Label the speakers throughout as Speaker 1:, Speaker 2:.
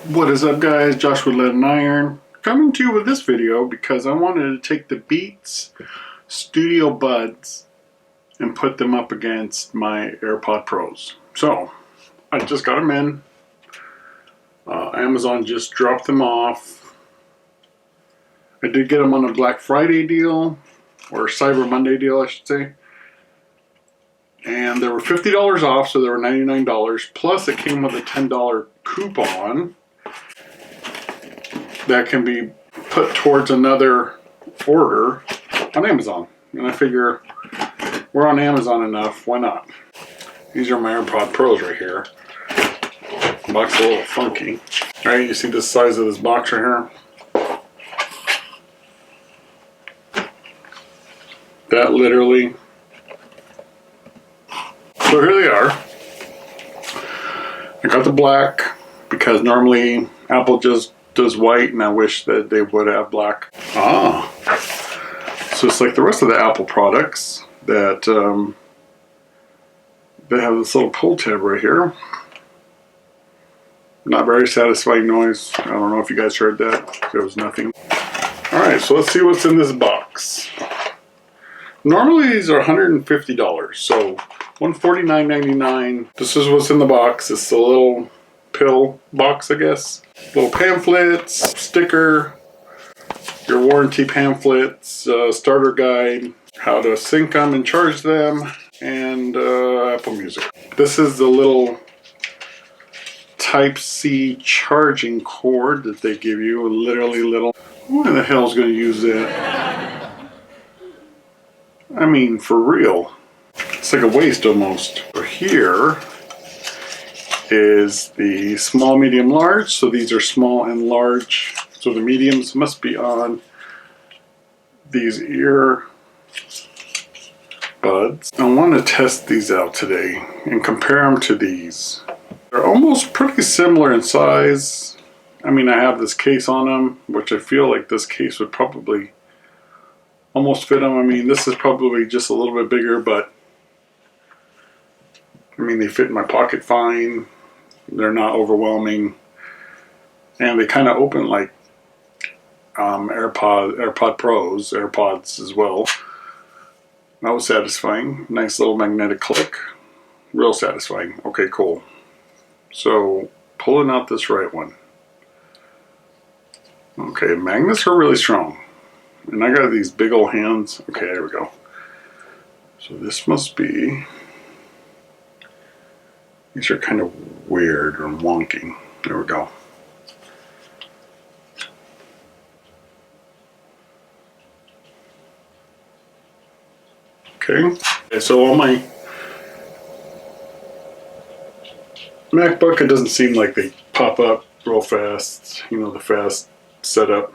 Speaker 1: What is up, guys? Josh with Lead and Iron coming to you with this video because I wanted to take the Beats Studio Buds and put them up against my AirPod Pros. So I just got them in. Amazon just dropped them off. I did get them on a Black Friday deal, or Cyber Monday deal I should say, and they were $50 off, so they were $99, plus it came with a $10 coupon that can be put towards another order on Amazon. And I figure we're on Amazon enough, why not? These are my AirPod Pros right here. The box is a little funky. Alright, you see the size of this box right here? That literally. So here they are. I got the black because normally Apple just does white, and I wish that they would have black. So it's like the rest of the Apple products that they have this little pull tab right here. Not very satisfying noise. I don't know if you guys heard that. There was nothing. Alright, so let's see what's in this box. Normally these are $150, so $149.99. This is what's in the box. It's a little pill box, I guess. Little pamphlets, sticker, your warranty pamphlets, starter guide, how to sync them and charge them, and Apple Music. This is the little Type-C charging cord that they give you, literally little. Who in the hell is going to use that? I mean, for real. It's like a waste almost. Here is the small, medium, large. So these are small and large. So the mediums must be on these ear buds. I want to test these out today and compare them to these. They're almost pretty similar in size. I mean, I have this case on them, which I feel like this case would probably almost fit them. I mean, this is probably just a little bit bigger, but I mean, they fit in my pocket fine. They're not overwhelming, and they kind of open like AirPod Pros, AirPods as well. That was satisfying. Nice little magnetic click. Real satisfying. Okay, cool. So, pulling out this right one. Okay, magnets are really strong. And I got these big old hands. Okay, there we go. So this must be... These are kind of weird or wonky. There we go. Okay, so on my MacBook, it doesn't seem like they pop up real fast, you know, the fast setup.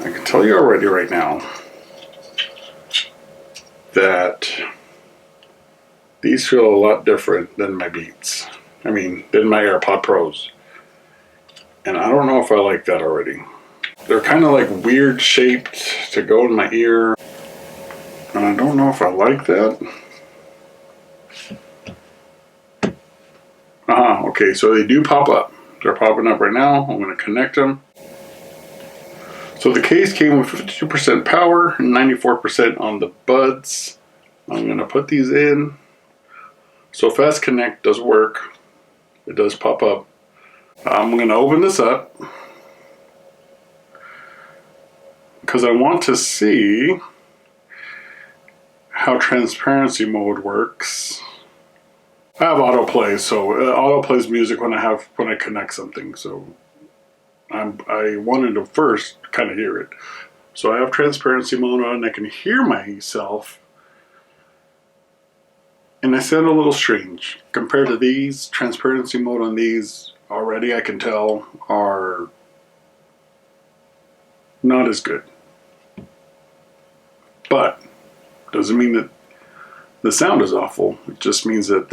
Speaker 1: I can tell you already right now that these feel a lot different than my Beats. I mean, than my AirPod Pros. And I don't know if I like that already. They're kind of like weird shaped to go in my ear. And I don't know if I like that. Okay, so they do pop up. They're popping up right now. I'm going to connect them. So the case came with 52% power and 94% on the buds. I'm going to put these in. So Fast Connect does work. It does pop up. I'm going to open this up because I want to see how transparency mode works. I have autoplay, so autoplays music when I connect something. So I wanted to first kind of hear it. So I have transparency mode on. I can hear myself. And I sound a little strange. Compared to these, transparency mode on these already I can tell are not as good. But doesn't mean that the sound is awful. It just means that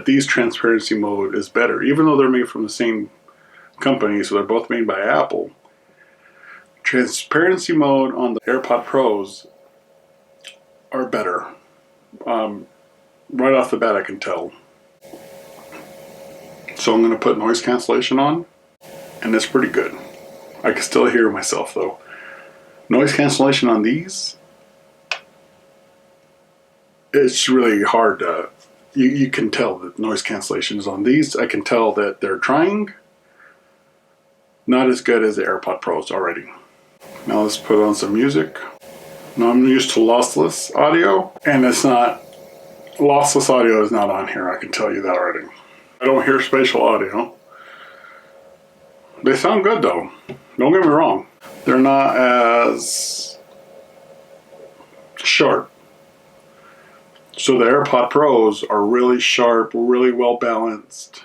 Speaker 1: these transparency mode is better. Even though they're made from the same company, so they're both made by Apple. Transparency mode on the AirPod Pros are better. Right off the bat I can tell. So I'm going to put noise cancellation on, and it's pretty good. I can still hear myself though. Noise cancellation on these, it's really hard to, you can tell that noise cancellation is on these. I can tell that they're trying. Not as good as the AirPod Pros already. Now let's put on some music. Now I'm used to lossless audio, and it's not, lossless audio is not on here, I can tell you that already. I don't hear spatial audio. They sound good though, don't get me wrong. They're not as sharp. So the AirPod Pros are really sharp, really well balanced.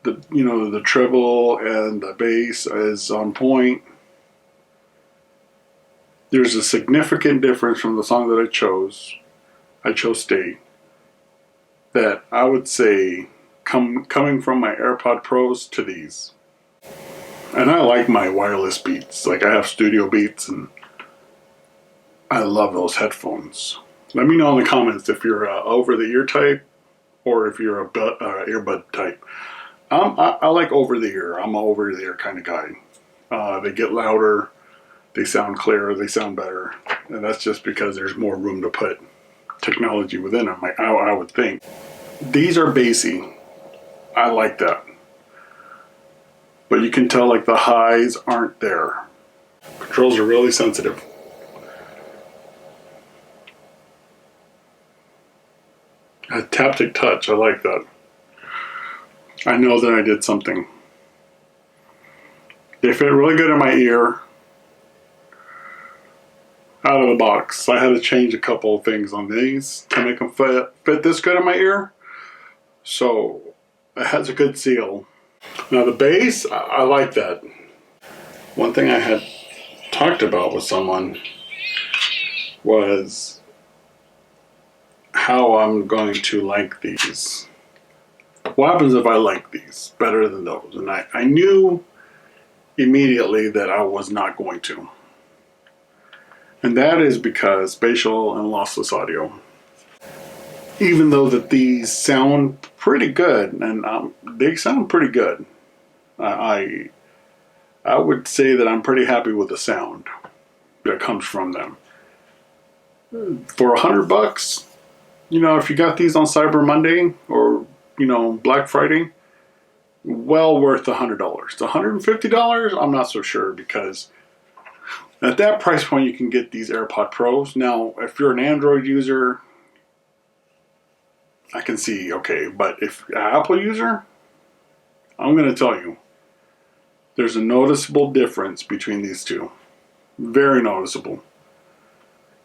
Speaker 1: The treble and the bass is on point. There's a significant difference from the song that I chose. I chose Stay. That I would say coming from my AirPod Pros to these. And I like my wireless Beats. Like I have Studio Beats and I love those headphones. Let me know in the comments if you're over the ear type or if you're a earbud type. I like over the ear. I'm an over the ear kind of guy. They get louder, they sound clearer, they sound better. And that's just because there's more room to put technology within them, I would think. These are bassy. I like that. But you can tell like the highs aren't there. Controls are really sensitive. A taptic touch, I like that. I know that I did something. They fit really good in my ear. Out of the box. I had to change a couple of things on these to make them fit this good in my ear. So it has a good seal. Now the bass, I like that. One thing I had talked about with someone was how I'm going to like these. What happens if I like these better than those? And I knew immediately that I was not going to. And that is because spatial and lossless audio. Even though that these sound pretty good, and they sound pretty good. I would say that I'm pretty happy with the sound that comes from them. For $100, if you got these on Cyber Monday or Black Friday, well worth the $100. The $150, I'm not so sure, because at that price point you can get these AirPod Pros. Now, if you're an Android user, I can see, okay, but if an Apple user, I'm going to tell you, there's a noticeable difference between these two. Very noticeable.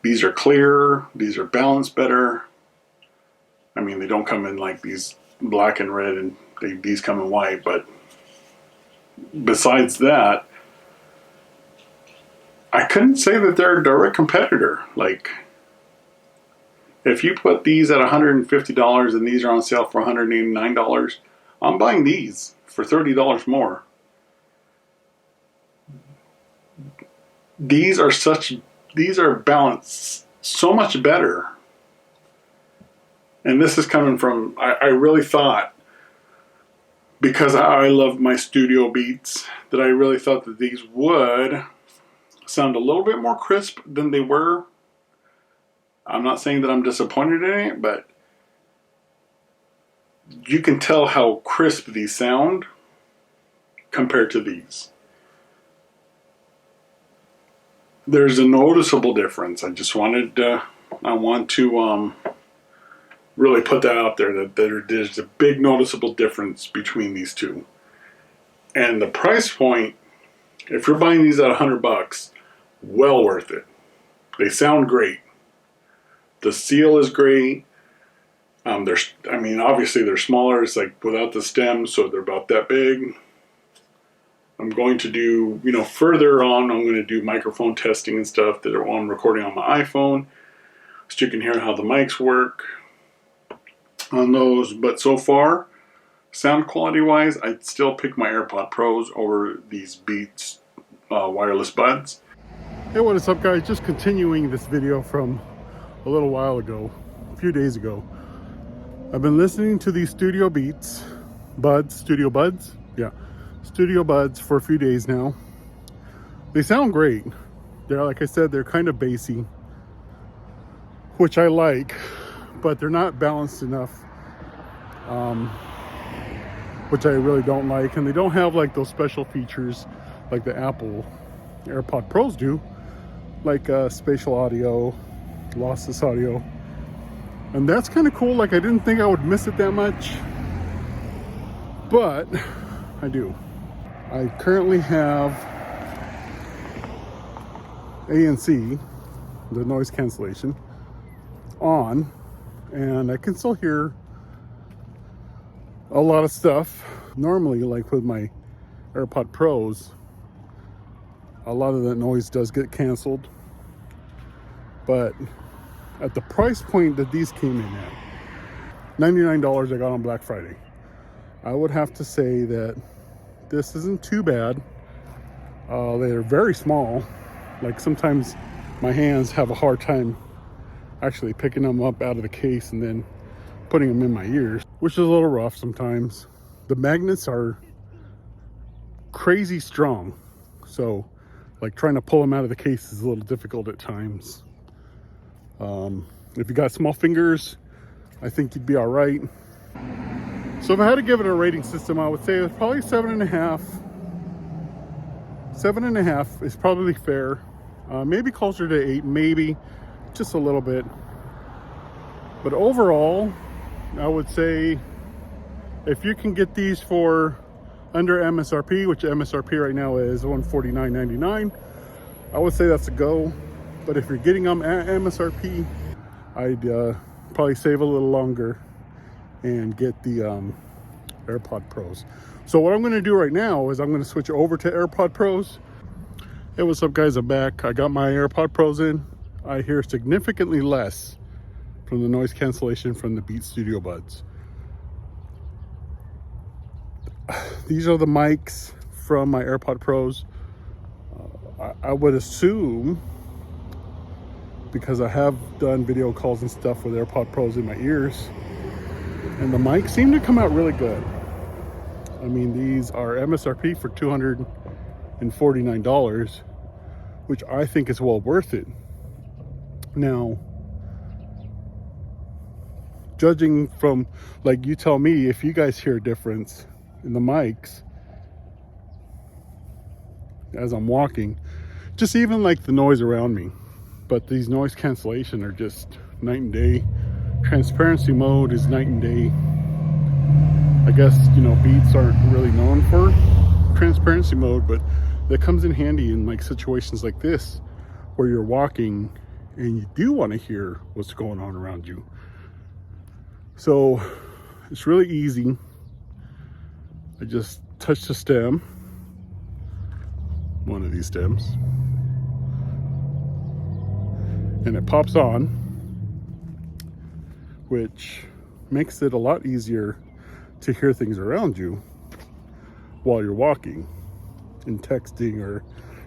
Speaker 1: These are clearer, these are balanced better. I mean, they don't come in like these black and red, and these come in white, but besides that, I couldn't say that they're a direct competitor. Like, if you put these at $150 and these are on sale for $189, I'm buying these for $30 more. These are balanced so much better. And this is coming from, I really thought, because I love my Studio Beats, that I really thought that these would sound a little bit more crisp than they were. I'm not saying that I'm disappointed in it, but you can tell how crisp these sound compared to these. There's a noticeable difference. I want to really put that out there, that there's a big noticeable difference between these two. And the price point, if you're buying these at $100, well worth it. They sound great. The seal is great. Obviously they're smaller. It's like without the stem, so they're about that big. I'm going to do, further on, I'm going to do microphone testing and stuff that I'm recording on my iPhone, so you can hear how the mics work on those. But so far, sound quality wise, I'd still pick my AirPod Pros over these Beats wireless buds. Hey, what is up, guys? Just continuing this video from a little while ago, a few days ago. I've been listening to these Studio Beats buds, studio buds. Yeah, studio buds for a few days now. They sound great. They're, like I said, they're kind of bassy, which I like, but they're not balanced enough, which I really don't like. And they don't have like those special features like the Apple AirPod Pros do, like spatial audio, lossless audio. And that's kind of cool. Like, I didn't think I would miss it that much, but I do. I currently have ANC, the noise cancellation, on, and I can still hear a lot of stuff. Normally, like with my AirPod Pros, a lot of that noise does get canceled, but at the price point that these came in at, $99 I got on Black Friday, I would have to say that this isn't too bad. They're very small. Like, sometimes my hands have a hard time actually picking them up out of the case and then putting them in my ears, which is a little rough sometimes. The magnets are crazy strong, so like trying to pull them out of the case is a little difficult at times. If you got small fingers, I think you'd be all right. So if I had to give it a rating system, I would say it's probably 7.5. 7.5 is probably fair. Maybe closer to 8, maybe just a little bit. But overall, I would say if you can get these for under MSRP, which MSRP right now is $149.99, I would say that's a go. But if you're getting them at MSRP, I'd probably save a little longer and get the AirPod Pros. So what I'm going to do right now is I'm going to switch over to AirPod Pros. Hey, what's up guys, I'm back. I got my AirPod Pros in. I hear significantly less from the noise cancellation from the Beats Studio Buds. These are the mics from my AirPod Pros. I would assume, because I have done video calls and stuff with AirPod Pros in my ears, and the mics seem to come out really good. I mean, these are MSRP for $249, which I think is well worth it. Now, judging from, like, you tell me if you guys hear a difference in the mics as I'm walking, just even like the noise around me. But these noise cancellation are just night and day. Transparency mode is night and day. I guess, you know, Beats aren't really known for transparency mode, but that comes in handy in like situations like this where you're walking and you do want to hear what's going on around you. So it's really easy. I just touch the stem, one of these stems, and it pops on, which makes it a lot easier to hear things around you while you're walking and texting or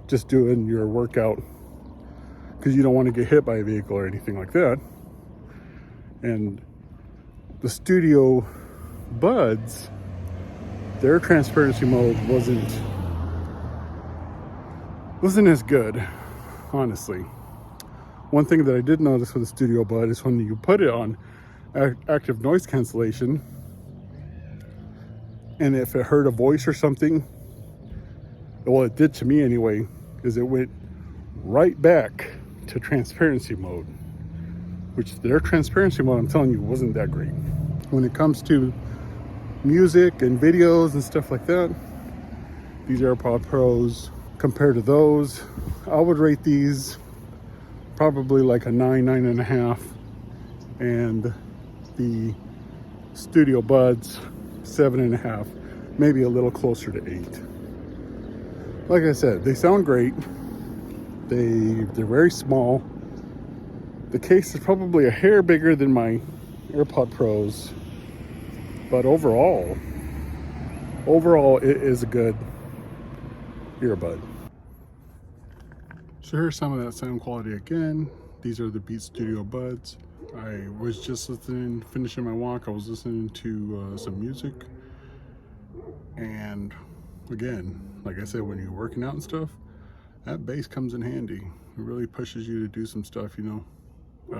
Speaker 1: just doing your workout, because you don't want to get hit by a vehicle or anything like that. And the Studio Buds, their transparency mode wasn't as good, honestly. One thing that I did notice with the Studio Bud is when you put it on active noise cancellation, and if it heard a voice or something, well, it did to me anyway, is it went right back to transparency mode, which their transparency mode, I'm telling you, wasn't that great. When it comes to music and videos and stuff like that, these AirPod Pros, compared to those, I would rate these probably like a 9, 9.5, and the Studio Buds 7.5, maybe a little closer to 8. Like I said, they sound great. They're very small. The case is probably a hair bigger than my AirPod Pros, but overall it is a good earbud. So here's some of that sound quality again. These are the Beats Studio Buds. I was just finishing my walk. I was listening to some music, And again, like I said, when you're working out and stuff, that bass comes in handy. It really pushes you to do some stuff, you know,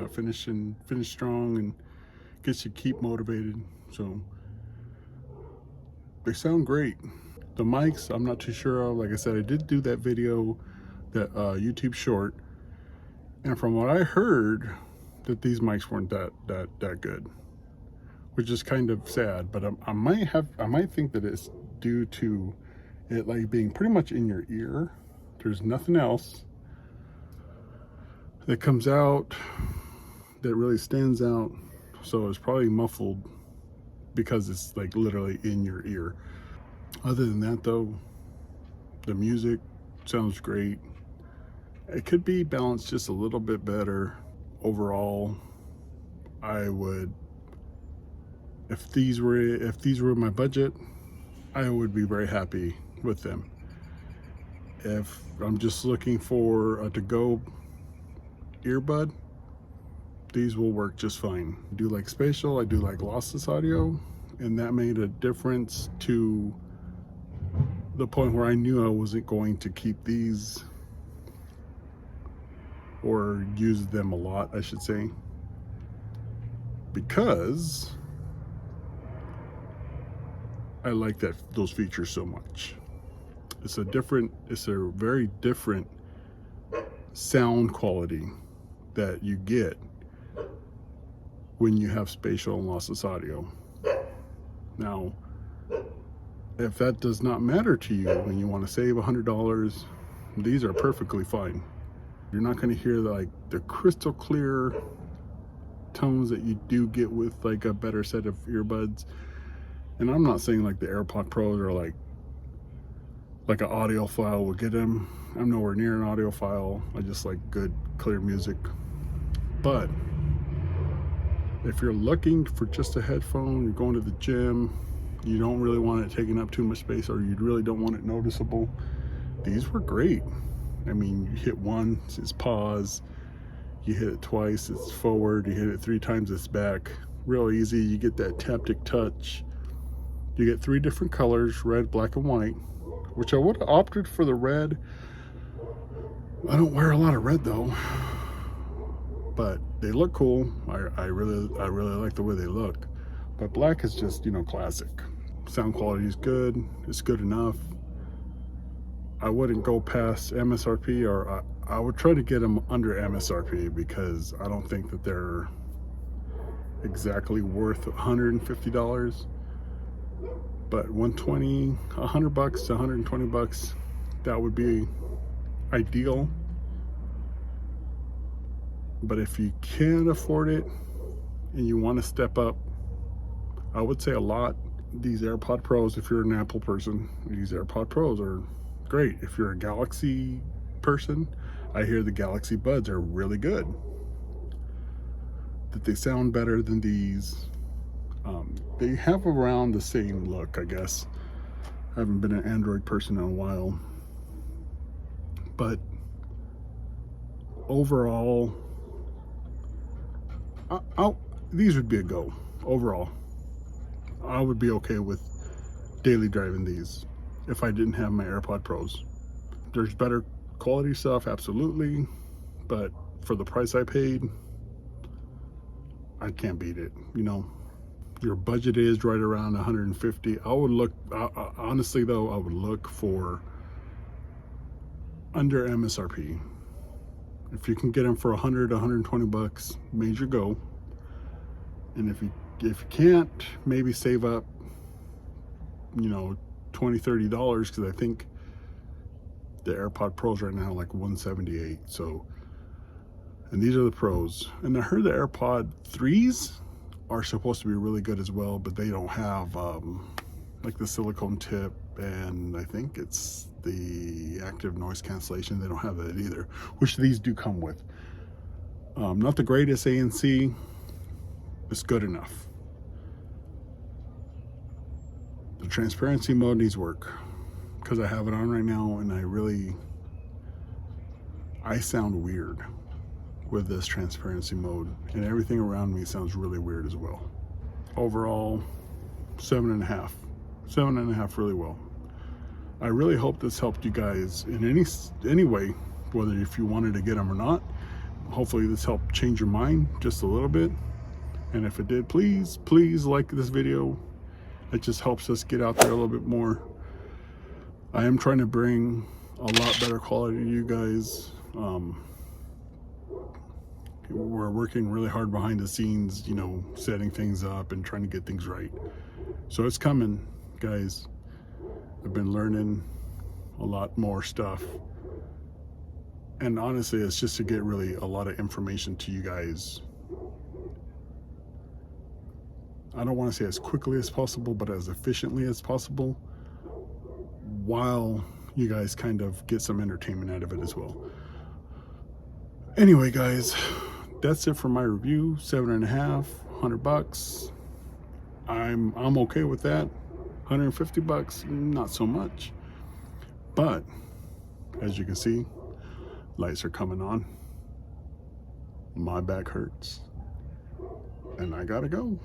Speaker 1: finish strong and gets you keep motivated. So they sound great. The mics, I'm not too sure of. Like I said, I did do that video, that YouTube short, and from what I heard, that these mics weren't that good, which is kind of sad. But I might think that it's due to it like being pretty much in your ear. There's nothing else that comes out that really stands out, so it's probably muffled because it's like literally in your ear. Other than that though, the music sounds great. It could be balanced just a little bit better. Overall, I would, if these were my budget, I would be very happy with them. If I'm just looking for a to-go earbud, these will work just fine. I do like spatial, I do like lossless audio, and that made a difference to the point where I knew I wasn't going to keep these or use them a lot, I should say, because I like those features so much. It's a very different sound quality that you get when you have spatial and lossless audio. Now, if that does not matter to you and you want to save $100, these are perfectly fine. You're not going to hear like the crystal clear tones that you do get with like a better set of earbuds. And I'm not saying like the AirPod Pros are like an audiophile will get them. I'm nowhere near an audiophile. I just like good, clear music. But if you're looking for just a headphone, you're going to the gym, you don't really want it taking up too much space, or you really don't want it noticeable, these were great. I mean, you hit once, it's pause. You hit it twice, it's forward. You hit it 3 times, it's back. Real easy. You get that taptic touch. You get 3 different colors, red, black, and white, which I would have opted for the red. I don't wear a lot of red though, but they look cool. I really like the way they look. But black is just, you know, classic. Sound quality is good. It's good enough. I wouldn't go past MSRP, or I would try to get them under MSRP, because I don't think that they're exactly worth $150. But $100 to $120, that would be ideal. But if you can't afford it and you want to step up, I would say a lot. These AirPod Pros, if you're an Apple person, these AirPod Pros are great. If you're a Galaxy person, I hear the Galaxy Buds are really good. That they sound better than these. They have around the same look, I guess. I haven't been an Android person in a while. But overall, these would be a go. Overall, I would be okay with daily driving these if I didn't have my AirPod Pros. There's better quality stuff, absolutely, but for the price I paid, I can't beat it. You know, your budget is right around 150. I would look, honestly though, I would look for under MSRP. If you can get them for 100, 120 bucks, major go. And if you can't, maybe save up, you know, $20, $30, because I think the AirPod Pros right now are like $178. So, and these are the Pros. And I heard the AirPod 3s are supposed to be really good as well, but they don't have like the silicone tip, and I think it's the active noise cancellation. They don't have that either, which these do come with. Not the greatest ANC. It's good enough. The transparency mode needs work, because I have it on right now, and I sound weird with this transparency mode, and everything around me sounds really weird as well. Overall, 7.5. 7.5 really well. I really hope this helped you guys in any way, whether if you wanted to get them or not. Hopefully this helped change your mind just a little bit. And if it did, please like this video. It just helps us get out there a little bit more. I am trying to bring a lot better quality to you guys. We're working really hard behind the scenes, you know, setting things up and trying to get things right. So it's coming, guys. I've been learning a lot more stuff. And honestly, it's just to get really a lot of information to you guys. I don't want to say as quickly as possible, but as efficiently as possible, while you guys kind of get some entertainment out of it as well. Anyway, guys, that's it for my review. 7.5, $100. I'm okay with that. $150, not so much. But as you can see, lights are coming on. My back hurts, and I gotta go.